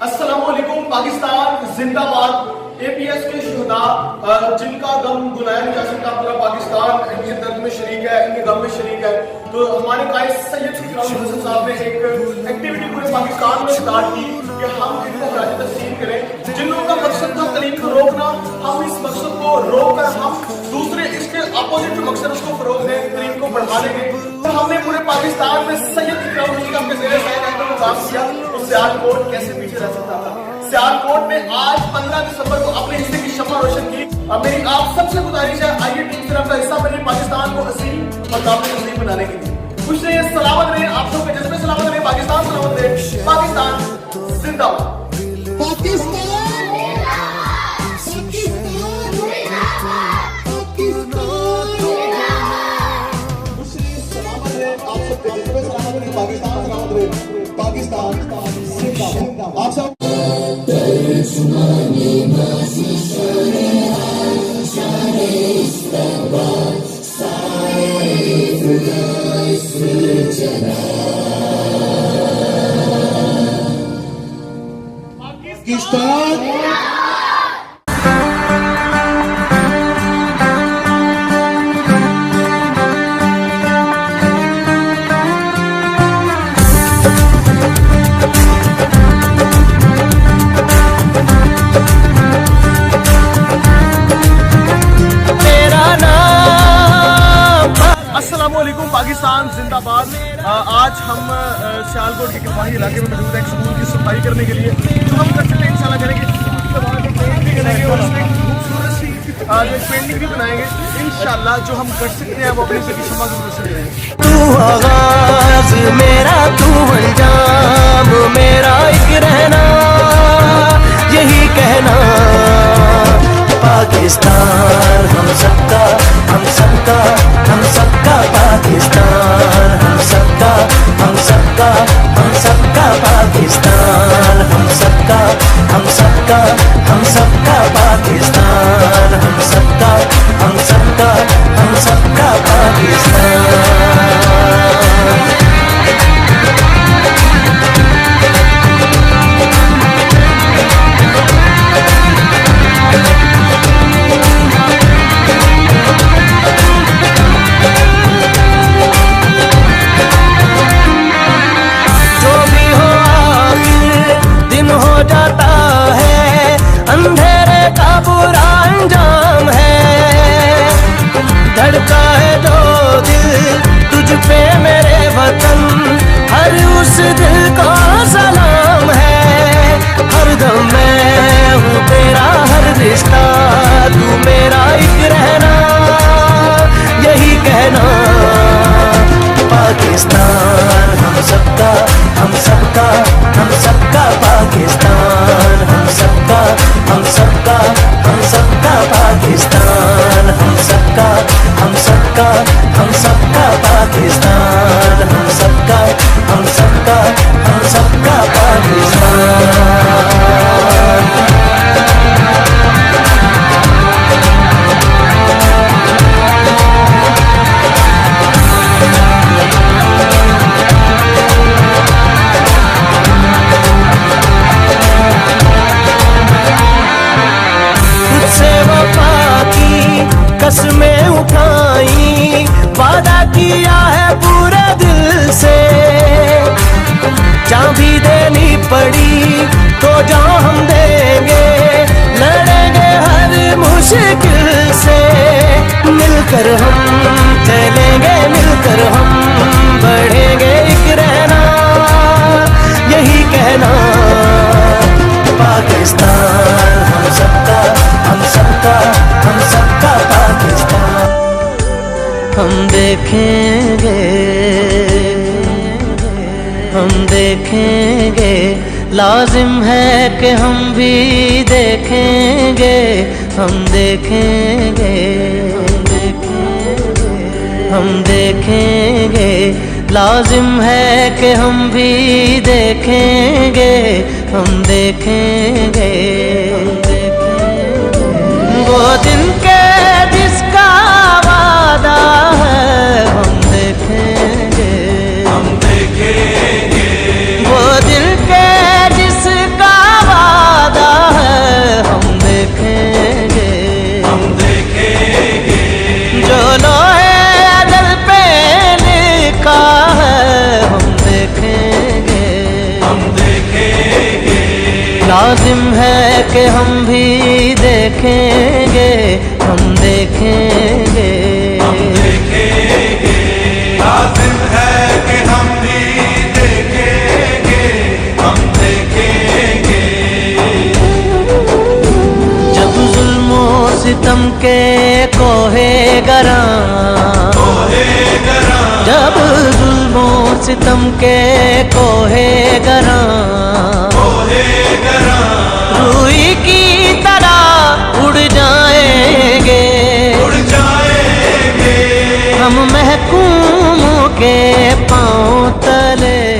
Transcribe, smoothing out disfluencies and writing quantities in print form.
अस्सलाम वालेकुम। पाकिस्तान जिंदाबाद। एपीएस के शुहदा जिनका गम बुलाया नहीं जा सकता, पूरा पाकिस्तान इनके दर्द में शरीक है, इनके गम में शरीक है। तो हमारे कायद सैयद हुसैन साहब ने एक एक्टिविटी पूरे पाकिस्तान में स्टार्ट की कि हम इनको खराज तस्लीम करें। जिन लोगों का मकसद था तरीक को रोकना, हम इस मकसद को रोक कर हम दूसरे इसके अपोजिट जो मकसद उसको फरोग दें, तरीक को बढ़ा देंगे। तो हमने पूरे पाकिस्तान में सैयद हुसैन के ज़रिए काम किया। तो सियालकोट कैसे पीछे रह सकता था। सियालकोट ने आज 15 दिसंबर को अपने हिस्से की शम्मा रोशन की। अब मेरी आप सबसे गुजारिश है, आइए टीम से अपना हिस्सा बने पाकिस्तान को हसीन और काबिल नज़ीर बनाने के लिए। खुश रहिए, सलामत रहे, आप सबके जज्बे सलामत रहे, पाकिस्तान सलामत रहे। पाकिस्तान जिंदाबाद। पाकिस्तान सलामत रहे, पाकिस्तान जिंदाबाद। आप सब पाकिस्तान पाकिस्तान जिंदाबाद। आज हम सियालकोट के किरपाही इलाके में मौजूद है, एक स्कूल की सफाई करने के लिए। जो हम कर सकते हैं इंशाल्लाह करेंगे, और उसमें खूबसूरत सी एक पेंटिंग भी बनाएंगे इंशाल्लाह। जो हम कर सकते हैं वो अपने से की क्षमा जरूर करेंगे। तू आगाज़ मेरा, तू अंजाम मेरा, एक रहना यही कहना। पाकिस्तान हम सबका, हम सबका, हम सबका पाकिस्तान, हम सबका, हम सबका, हम सबका पाकिस्तान, हम सबका, हम सबका, हम सबका पाकिस्तान, हम सबका, हम सबका, हम सबका पाकिस्तान। अंधेरे का बुरा अंजाम है, धड़का है जो दिल तुझ पे मेरे वतन, हर उस दिल को सलाम है। हर दम मैं हूँ तेरा, हर रिश्ता तू मेरा, एक रहना यही कहना। पाकिस्तान हम सबका, हम सबका, हम सबका पाकिस्तान, हम सबका, हम सबका, हम सबका पाकिस्तान, हम सबका, हम सबका, हम सबका पाकिस्तान, हम सबका, हम सबका, हम सबका पाकिस्तान। कसमें उठाई, वादा किया है पूरे दिल से, जान भी देनी पड़ी तो जान हम देंगे, लड़ेंगे हर मुश्किल से। मिलकर हम चलेंगे, मिलकर हम बढ़ेंगे, एक रहना यही कहना। पाकिस्तान हम सबका, हम सबका, हम सबका पाकिस्तान। हम देखेंगे, हम देखेंगे, लाजिम है कि हम भी देखेंगे, हम देखेंगे, हम देखेंगे, लाजिम है कि हम भी देखेंगे, हम देखेंगे। वो दिन के जिसका वादा है, हम देखेंगे, हम देखेंगे। वो दिन के जिसका लाजिम है कि हम भी देखेंगे, हम देखेंगे, लाजिम है कि हम भी देखेंगे, हम देखेंगे। जब जुल्मो सितम के कोहे गरा, जब जुल्मो सितम के कोहे गरा, रूई की तरह उड़ जाएंगे, उड़ जाएंगे। हम महकूमों के पांव तले।